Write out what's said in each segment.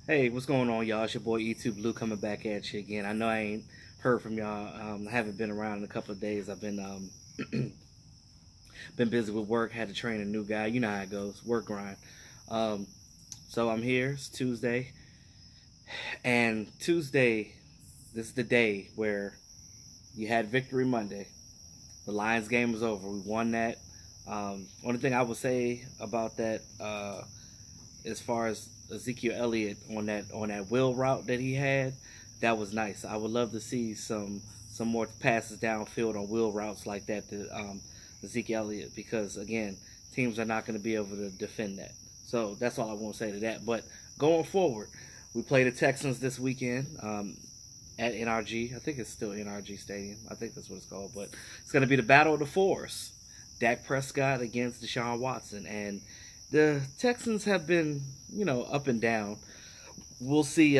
Hey, what's going on, y'all? It's your boy E2 Blue coming back at you again. I know I ain't heard from y'all. I haven't been around in a couple of days. I've been been busy with work. Had to train a new guy. You know how it goes, work grind. Um, so I'm here. It's Tuesday, and Tuesday, this is the day where you had Victory Monday. The Lions game was over. We won that. Only thing I would say about that, as far as Ezekiel Elliott on that wheel route that he had, that was nice. I would love to see some more passes downfield on wheel routes like that to Zeke Elliott, because again, teams are not going to be able to defend that. So that's all I want to say to that. But going forward, we play the Texans this weekend at NRG. I think it's still NRG Stadium. I think that's what it's called. But it's going to be the battle of the fours. Dak Prescott against Deshaun Watson. And the Texans have been, up and down. We'll see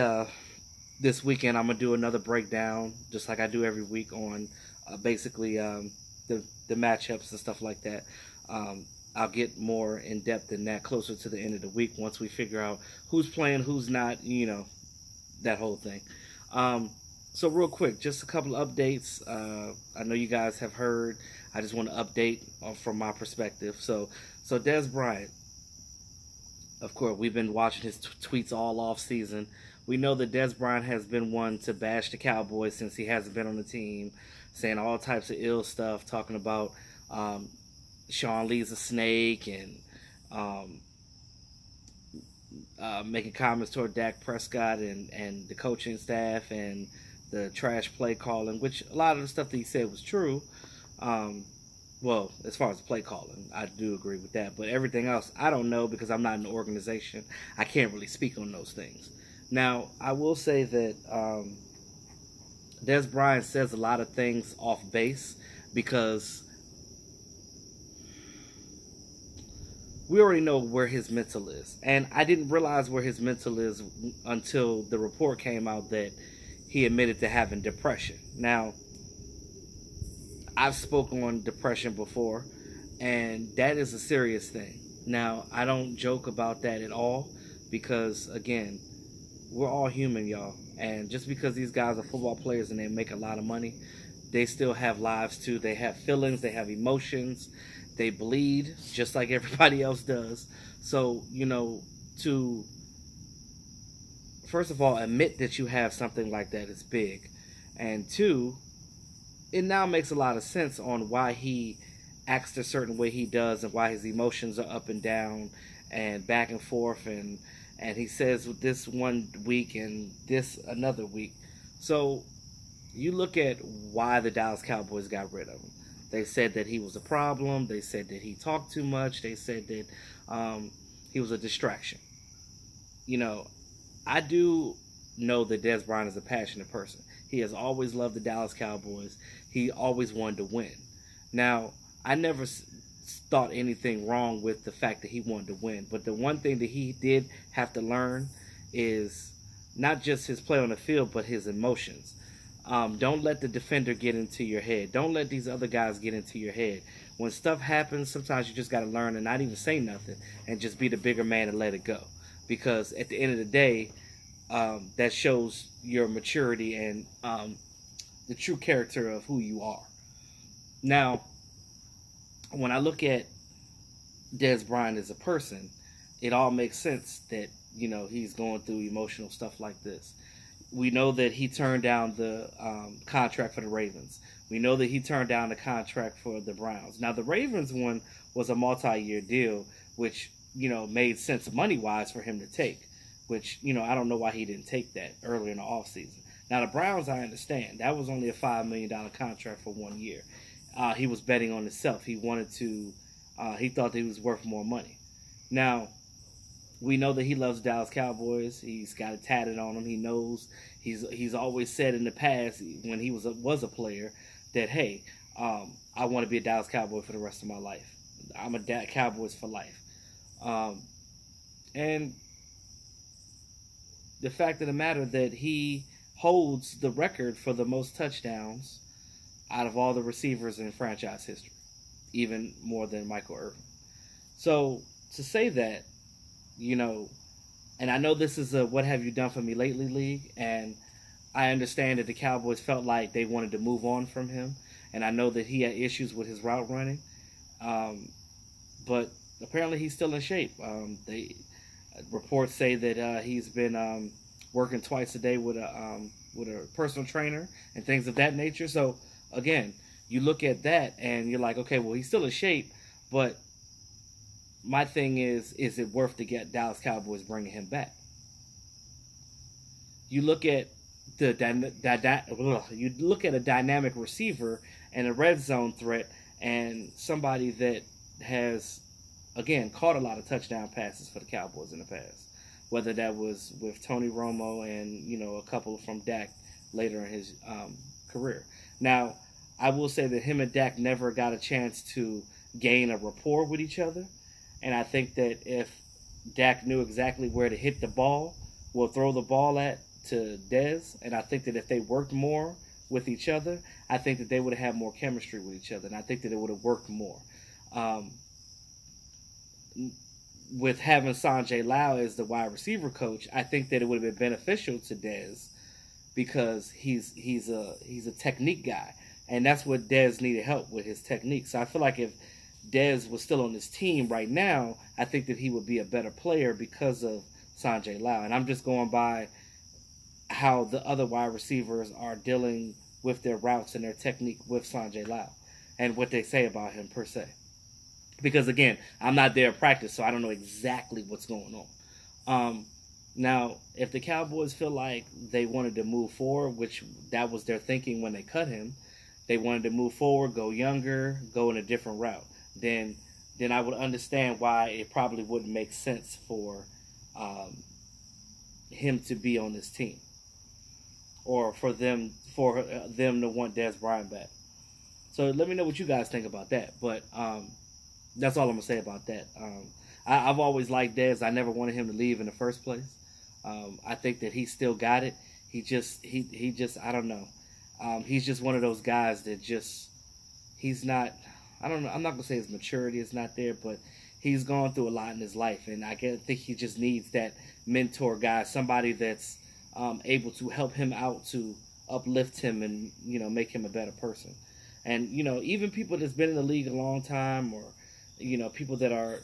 this weekend. I'm going to do another breakdown, just like I do every week, on basically the matchups and stuff like that. I'll get more in depth in that closer to the end of the week once we figure out who's playing, who's not, that whole thing. So real quick, just a couple of updates. I know you guys have heard. I just want to update from my perspective. So Dez Bryant, of course, we've been watching his tweets all off season. We know that Dez Bryant has been one to bash the Cowboys since he hasn't been on the team, saying all types of ill stuff, talking about Sean Lee's a snake, and making comments toward Dak Prescott and the coaching staff and the trash play calling, which a lot of the stuff that he said was true. Well, as far as the play calling, I do agree with that. But everything else, I don't know, because I'm not in the organization. I can't really speak on those things. Now, I will say that Dez Bryant says a lot of things off base, because we already know where his mental is. And I didn't realize where his mental is until the report came out that he admitted to having depression. Now, I've spoken on depression before, and that is a serious thing. Now, I don't joke about that at all, because, again, we're all human, y'all. And just because these guys are football players and they make a lot of money, they still have lives too. They have feelings, they have emotions, they bleed just like everybody else does. So, to first of all admit that you have something like that is big. And two, it now makes a lot of sense on why he acts a certain way he does, and why his emotions are up and down and back and forth, and he says with this one week and this another week. So you look at why the Dallas Cowboys got rid of him. They said that he was a problem. They said that he talked too much. They said that he was a distraction. I do know that Dez Bryant is a passionate person. He has always loved the Dallas Cowboys. He always wanted to win. Now, I never thought anything wrong with the fact that he wanted to win. But the one thing that he did have to learn is not just his play on the field, but his emotions. Don't let the defender get into your head. Don't let these other guys get into your head. When stuff happens, sometimes you just got to learn to not even say nothing and just be the bigger man and let it go. Because at the end of the day, that shows your maturity and the true character of who you are. Now, when I look at Dez Bryant as a person, it all makes sense that, he's going through emotional stuff like this. We know that he turned down the contract for the Ravens. We know that he turned down the contract for the Browns. Now, the Ravens one was a multi-year deal, which, made sense money-wise for him to take, which, I don't know why he didn't take that earlier in the offseason. Now, the Browns, I understand. That was only a $5 million contract for 1 year. He was betting on himself. He wanted to, he thought that he was worth more money. Now, we know that he loves Dallas Cowboys. He's got it tatted on him. He knows, he's always said in the past, when he was a player, that, hey, I want to be a Dallas Cowboy for the rest of my life. I'm a Cowboys for life. And the fact of the matter that he holds the record for the most touchdowns out of all the receivers in franchise history, even more than Michael Irving. So to say that, And I know this is a what have you done for me lately league, and I understand that the Cowboys felt like they wanted to move on from him, and I know that he had issues with his route running, but apparently he's still in shape. They reports say that he's been working twice a day with a personal trainer and things of that nature. So again, you look at that and you're like, okay, well, he's still in shape, but my thing is it worth to get Dallas Cowboys bringing him back? You look at you look at a dynamic receiver and a red zone threat and somebody that has, again, caught a lot of touchdown passes for the Cowboys in the past, whether that was with Tony Romo and, you know, a couple from Dak later in his career. Now, I will say that him and Dak never got a chance to gain a rapport with each other. And I think that if Dak knew exactly where to hit the ball, will throw the ball at to Dez, and I think that if they worked more with each other, I think that they would have had more chemistry with each other, and I think that it would have worked more. With having Sanjay Lau as the wide receiver coach, I think that it would have been beneficial to Dez because he's a technique guy, and that's what Dez needed help with, his technique. So I feel like if Dez was still on this team right now, I think that he would be a better player because of Sanjay Lau. And I'm just going by how the other wide receivers are dealing with their routes and their technique with Sanjay Lau and what they say about him per se. Because, again, I'm not there at practice, so I don't know exactly what's going on. Now, if the Cowboys feel like they wanted to move forward, which that was their thinking when they cut him, they wanted to move forward, go younger, go in a different route, then I would understand why it probably wouldn't make sense for him to be on this team, or for them to want Dez Bryant back. So let me know what you guys think about that. But that's all I'm gonna say about that. I've always liked Dez. I never wanted him to leave in the first place. I think that he still got it. He just I don't know. He's just one of those guys that he's not. I don't know. I'm not gonna say his maturity is not there, but he's gone through a lot in his life, and I think he just needs that mentor guy, somebody that's able to help him out, to uplift him, and make him a better person. And even people that's been in the league a long time, or people that are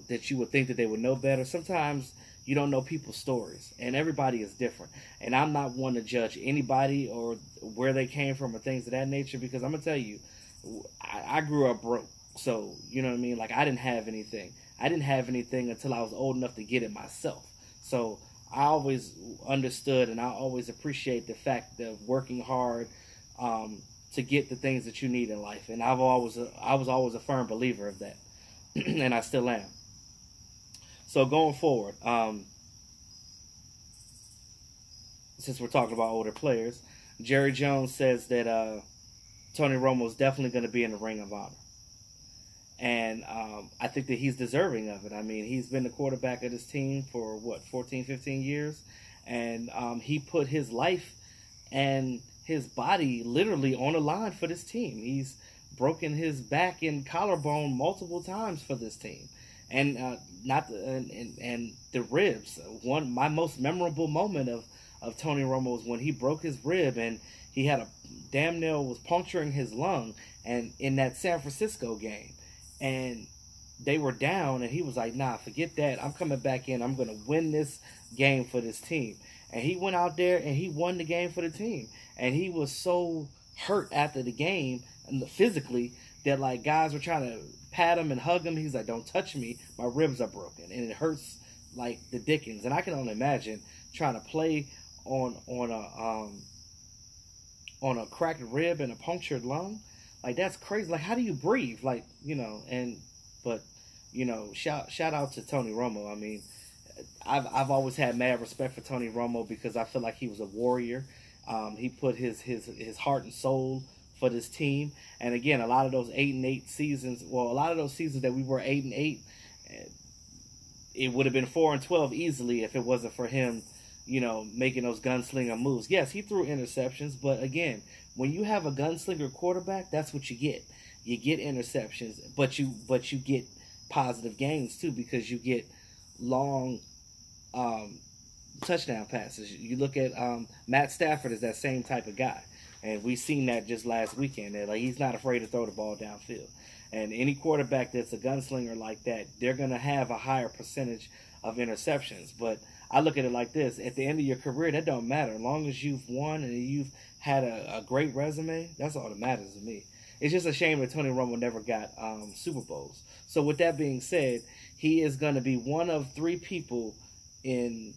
that you would think that they would know better. Sometimes you don't know people's stories, and everybody is different. And I'm not one to judge anybody or where they came from or things of that nature, because I'm gonna tell you, I grew up broke. So, you know what I mean? Like, I didn't have anything. I didn't have anything until I was old enough to get it myself. So I always understood, and I always appreciate the fact of working hard to get the things that you need in life. And I was always a firm believer of that, and I still am. So going forward, since we're talking about older players, Jerry Jones says that Tony Romo is definitely going to be in the Ring of Honor. And I think that he's deserving of it. I mean, he's been the quarterback of this team for, 14, 15 years? And he put his life and his body literally on the line for this team. He's broken his back and collarbone multiple times for this team. And and the ribs. My most memorable moment of Tony Romo was when he broke his rib and he had damn near was puncturing his lung, and in that San Francisco game. And they were down, and he was like, nah, forget that. I'm coming back in. I'm going to win this game for this team. And he went out there, and he won the game for the team. And he was so hurt after the game, and physically, that, like, guys were trying to pat him and hug him. He's like, don't touch me. My ribs are broken. And it hurts like the dickens. And I can only imagine trying to play on a cracked rib and a punctured lung. Like, that's crazy. Like, how do you breathe? Like, but shout out to Tony Romo. I mean, I've always had mad respect for Tony Romo because I feel like he was a warrior. He put his heart and soul for this team. And again, a lot of those 8-8 seasons, a lot of those seasons that we were 8-8, it would have been 4-12 easily if it wasn't for him, making those gunslinger moves. Yes, he threw interceptions, but again, when you have a gunslinger quarterback, that's what you get. You get interceptions, but you get positive gains too, because you get long touchdown passes. You look at Matt Stafford is that same type of guy, and we seen that just last weekend. That like he's not afraid to throw the ball downfield, and any quarterback that's a gunslinger like that, they're gonna have a higher percentage of interceptions. But I look at it like this: at the end of your career, that don't matter. As long as you've won and you've had a great resume, that's all that matters to me. It's just a shame that Tony Romo never got Super Bowls. So with that being said, he is going to be one of 3 people in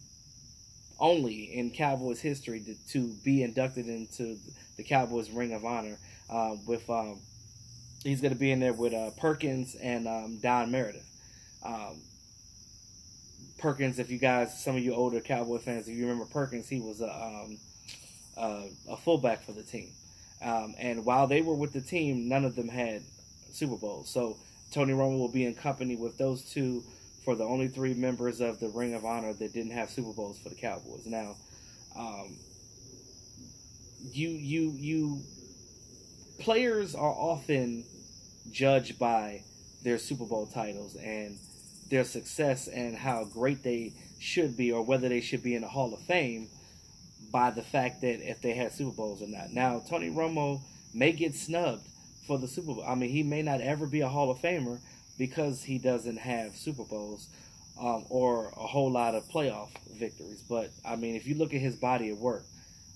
Cowboys history to be inducted into the Cowboys Ring of Honor. He's going to be in there with Perkins and Don Meredith. Perkins, if you guys, some of you older Cowboy fans, if you remember Perkins, he was a fullback for the team. And while they were with the team, none of them had Super Bowls. So Tony Romo will be in company with those 2 for the only 3 members of the Ring of Honor that didn't have Super Bowls for the Cowboys. Now, players are often judged by their Super Bowl titles and their success and how great they should be, or whether they should be in the Hall of Fame, by the fact that if they had Super Bowls or not. Now, Tony Romo may get snubbed for the Super Bowl. I mean, he may not ever be a Hall of Famer because he doesn't have Super Bowls or a whole lot of playoff victories. But, I mean, if you look at his body of work,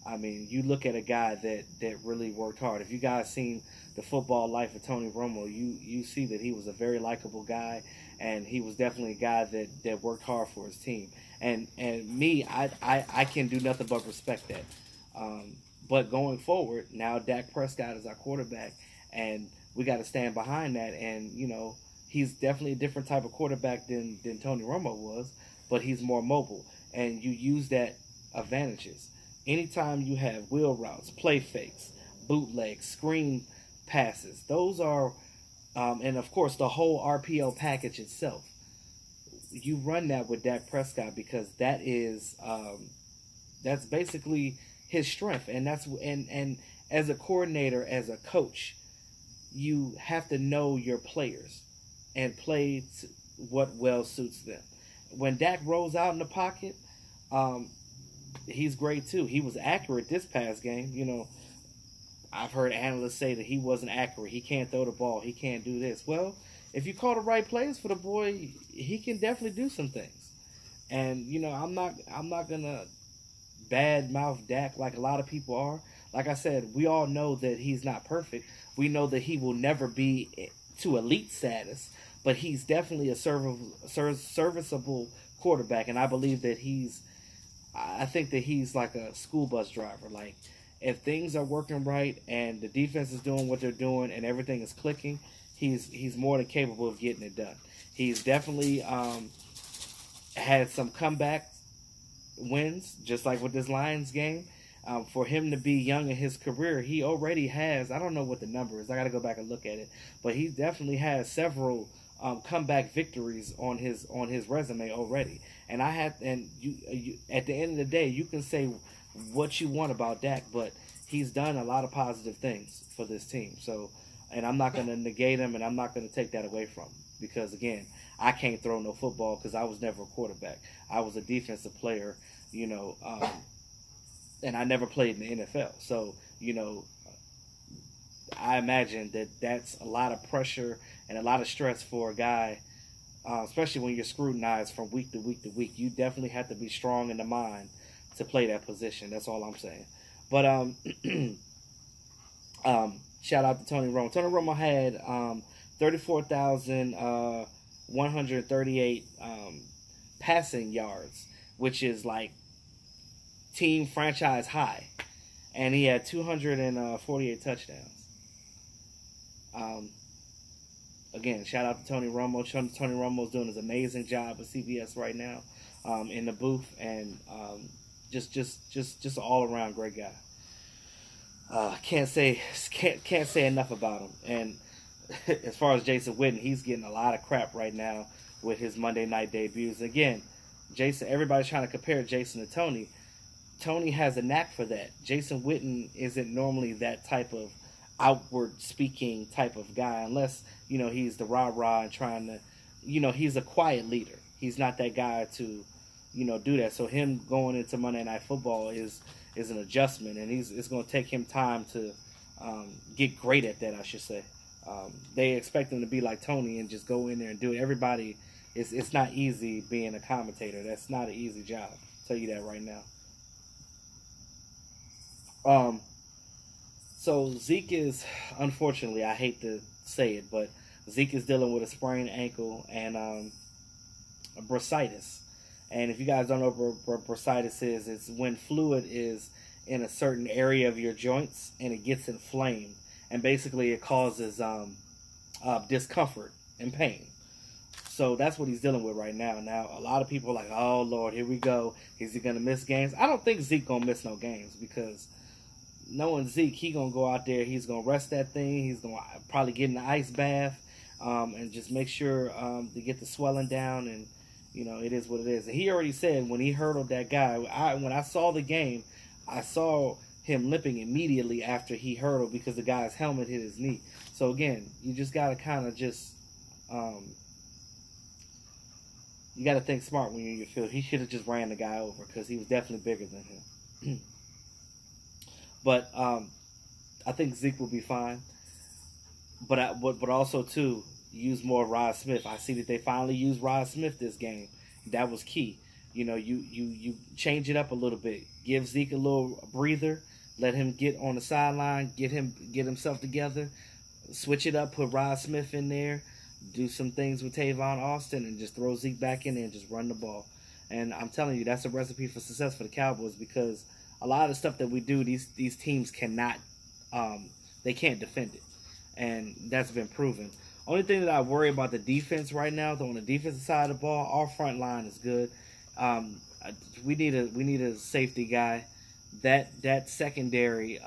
I mean, you look at a guy that really worked hard. If you guys seen the football life of Tony Romo, you see that he was a very likable guy, and he was definitely a guy that worked hard for his team. And me, I can do nothing but respect that. But going forward, now Dak Prescott is our quarterback, and we got to stand behind that. And, you know, he's definitely a different type of quarterback than Tony Romo was, but he's more mobile, and you use that advantages. Anytime you have wheel routes, play fakes, bootlegs, screen passes, those are, and of course the whole RPO package itself. You run that with Dak Prescott because that is, that's basically his strength, and and as a coordinator, as a coach, you have to know your players and play what well suits them. When Dak rolls out in the pocket, he's great too. He was accurate this past game. You know, I've heard analysts say that he wasn't accurate. He can't throw the ball. He can't do this. Well, if you call the right plays for the boy, he can definitely do some things. And, you know, I'm not gonna bad mouth Dak like a lot of people are. Like I said, we all know that he's not perfect. We know that he will never be to elite status, but he's definitely a serviceable quarterback, and I believe that I think that he's like a school bus driver. Like, if things are working right and the defense is doing what they're doing and everything is clicking, he's more than capable of getting it done. He's definitely had some comeback wins, just like with this Lions game. For him to be young in his career, he already has, I don't know what the number is, I got to go back and look at it, but he definitely has several comeback victories on his resume already. And you at the end of the day, you can say what you want about Dak, but he's done a lot of positive things for this team. So, and I'm not going to negate him, and I'm not going to take that away from him, because again, I can't throw no football because I was never a quarterback. I was a defensive player, you know, and I never played in the NFL. So, you know, I imagine that that's a lot of pressure and a lot of stress for a guy, especially when you're scrutinized from week to week to week. You definitely have to be strong in the mind to play that position. That's all I'm saying. But shout out to Tony Romo. Tony Romo had 34,138 passing yards, which is like team franchise high, and he had 248 touchdowns. Again, shout out to Tony Romo. Tony Romo's doing his amazing job with CBS right now, in the booth, and just an all around great guy. Can't say enough about him. And as far as Jason Witten, he's getting a lot of crap right now with his Monday night debuts. Again, Jason, everybody's trying to compare Jason to Tony. Tony has a knack for that. Jason Witten isn't normally that type of outward speaking type of guy, unless, you know, he's the rah-rah and trying to, you know, he's a quiet leader. He's not that guy to, do that. So him going into Monday Night Football is an adjustment, and it's going to take him time to get great at that, I should say. They expect him to be like Tony and just go in there and do it. Everybody, it's not easy being a commentator. That's not an easy job. I'll tell you that right now. So Zeke is, unfortunately, I hate to say it, but Zeke is dealing with a sprained ankle and a bursitis. And if you guys don't know what bursitis is, it's when fluid is in a certain area of your joints and it gets inflamed. And basically it causes discomfort and pain. So that's what he's dealing with right now. Now, a lot of people are like, oh, Lord, here we go. Is he going to miss games? I don't think Zeke going to miss no games, because knowing Zeke, he going to go out there. He's going to rest that thing. He's going to probably get in the ice bath and just make sure to get the swelling down. And, it is what it is. And he already said when he hurdled that guy, when I saw the game, I saw him limping immediately after he hurdled because the guy's helmet hit his knee. So, again, you just got to kind of just you got to think smart when you're in your field. He should have just ran the guy over because he was definitely bigger than him. But I think Zeke will be fine. But also, too, use more Rod Smith. I see that they finally used Rod Smith this game. That was key. You change it up a little bit. Give Zeke a little breather. Let him get on the sideline. Get himself together. Switch it up. Put Rod Smith in there. Do some things with Tavon Austin and just throw Zeke back in there and just run the ball. And I'm telling you, that's a recipe for success for the Cowboys, because a lot of the stuff that we do, these teams cannot, they can't defend it. And that's been proven. Only thing that I worry about the defense right now, though, on the defensive side of the ball, our front line is good. We need a safety guy. That secondary,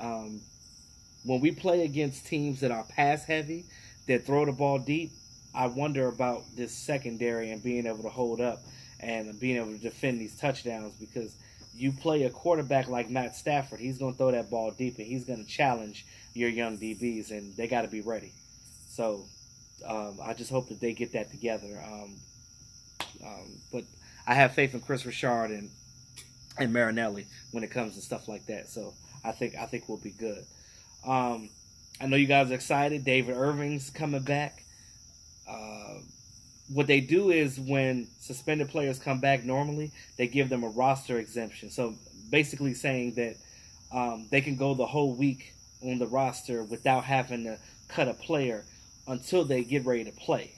when we play against teams that are pass heavy, that throw the ball deep, I wonder about this secondary and being able to hold up and being able to defend these touchdowns, because you play a quarterback like Matt Stafford, he's going to throw that ball deep and he's going to challenge your young DBs, and they got to be ready. So I just hope that they get that together. But I have faith in Chris Richard and Marinelli when it comes to stuff like that. So I think we'll be good. I know you guys are excited. David Irving's coming back. What they do is when suspended players come back normally, they give them a roster exemption. So basically saying that they can go the whole week on the roster without having to cut a player until they get ready to play.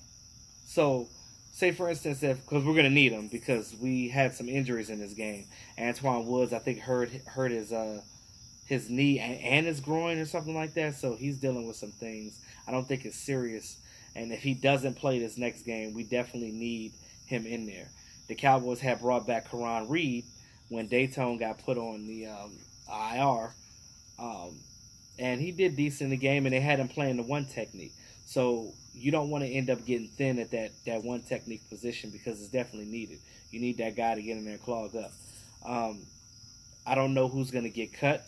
So say, for instance, because we're going to need them because we had some injuries in this game. Antoine Woods, I think, hurt his knee and his groin or something like that. So he's dealing with some things. I don't think it's serious. And if he doesn't play this next game, we definitely need him in there. The Cowboys have brought back Karan Reed when Dayton got put on the IR. And he did decent in the game, and they had him playing the one technique. So you don't want to end up getting thin at that one technique position, because it's definitely needed. You need that guy to get in there and clog up. I don't know who's going to get cut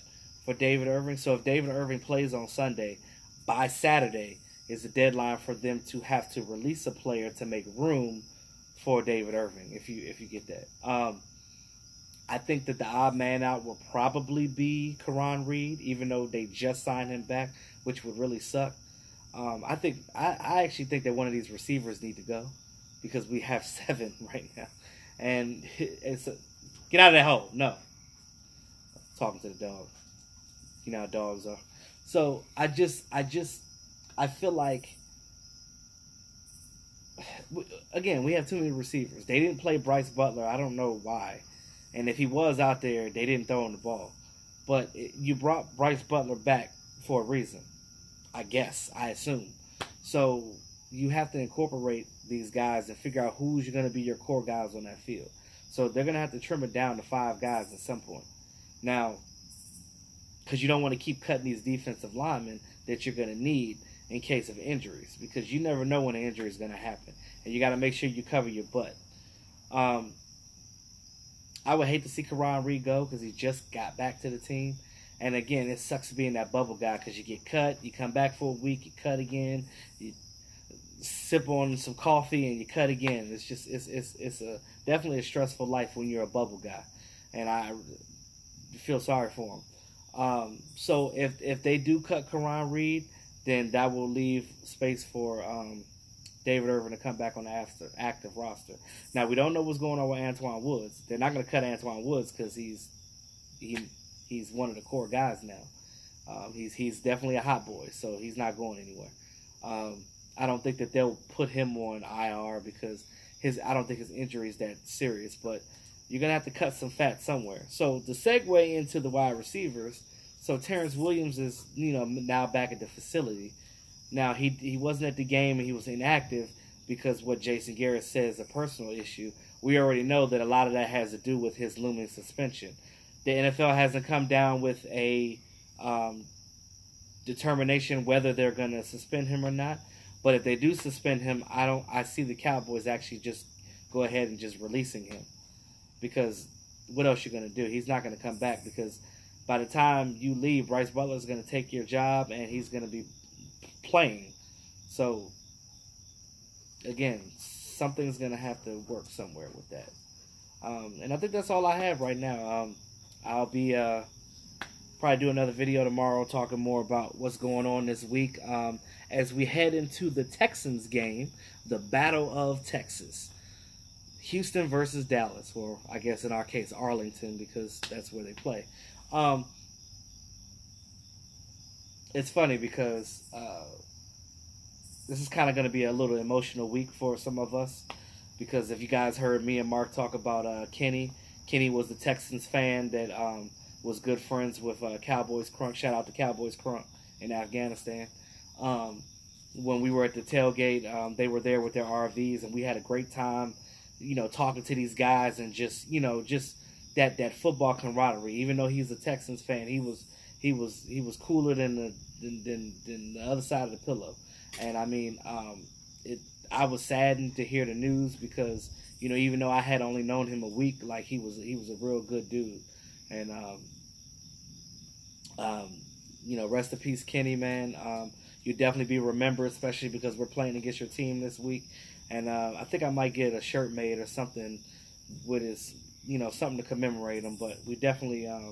for David Irving. So if David Irving plays on Sunday, by Saturday is the deadline for them to have to release a player to make room for David Irving, if you get that. I think that the odd man out will probably be Karan Reed, even though they just signed him back, which would really suck. I actually think that one of these receivers need to go, because we have 7 right now. And get out of that hole. No. Talking to the dog. You know how dogs are. So I feel like, again, we have too many receivers. They didn't play Bryce Butler. I don't know why. And if he was out there, they didn't throw him the ball. But you brought Bryce Butler back for a reason, I guess, I assume. So you have to incorporate these guys and figure out who's going to be your core guys on that field. So they're going to have to trim it down to 5 guys at some point. Now, because you don't want to keep cutting these defensive linemen that you're going to need in case of injuries, because you never know when an injury is going to happen. And you got to make sure you cover your butt. I would hate to see Karan Reed go, because he just got back to the team. And again, it sucks being that bubble guy, because you get cut, you come back for a week, you cut again. sip on some coffee and you cut again. It's just it's a definitely a stressful life when you're a bubble guy, and I feel sorry for him. So if they do cut Karan Reed, then that will leave space for David Irving to come back on the active roster. Now, we don't know what's going on with Antoine Woods. They're not going to cut Antoine Woods because he's one of the core guys now. He's definitely a hot boy, so he's not going anywhere. I don't think that they'll put him on IR because I don't think his injury is that serious, but you're going to have to cut some fat somewhere. So to segue into the wide receivers, so Terrence Williams is, now back at the facility. Now, he wasn't at the game and he was inactive because what Jason Garrett says is a personal issue. We already know that a lot of that has to do with his looming suspension. The NFL hasn't come down with a determination whether they're going to suspend him or not. But if they do suspend him, I see the Cowboys actually just go ahead and just releasing him. Because what else you going to do? He's not going to come back because by the time you leave, Bryce Butler is going to take your job and he's going to be playing. So, again, something's going to have to work somewhere with that. And I think that's all I have right now. I'll be probably do another video tomorrow talking more about what's going on this week as we head into the Texans game, the Battle of Texas. Houston versus Dallas, or I guess in our case, Arlington, because that's where they play. It's funny because this is kind of going to be a little emotional week for some of us, because if you guys heard me and Mark talk about Kenny was the Texans fan that was good friends with Cowboys Crunk. Shout out to Cowboys Crunk in Afghanistan. When we were at the tailgate, they were there with their RVs, and we had a great time, talking to these guys and just that football camaraderie. Even though he's a Texans fan, he was cooler than the other side of the pillow. And I mean, I was saddened to hear the news because even though I had only known him a week, like he was a real good dude. And rest in peace, Kenny, man. You'll definitely be remembered, especially because we're playing against your team this week. And I think I might get a shirt made or something with his, something to commemorate him. But we definitely, yeah,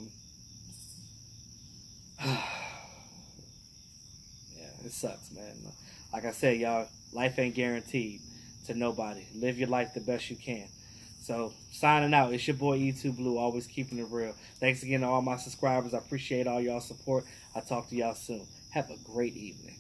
it sucks, man. Like I said, y'all, life ain't guaranteed to nobody. Live your life the best you can. So, signing out. It's your boy E2 Blue, always keeping it real. Thanks again to all my subscribers. I appreciate all y'all support. I'll talk to y'all soon. Have a great evening.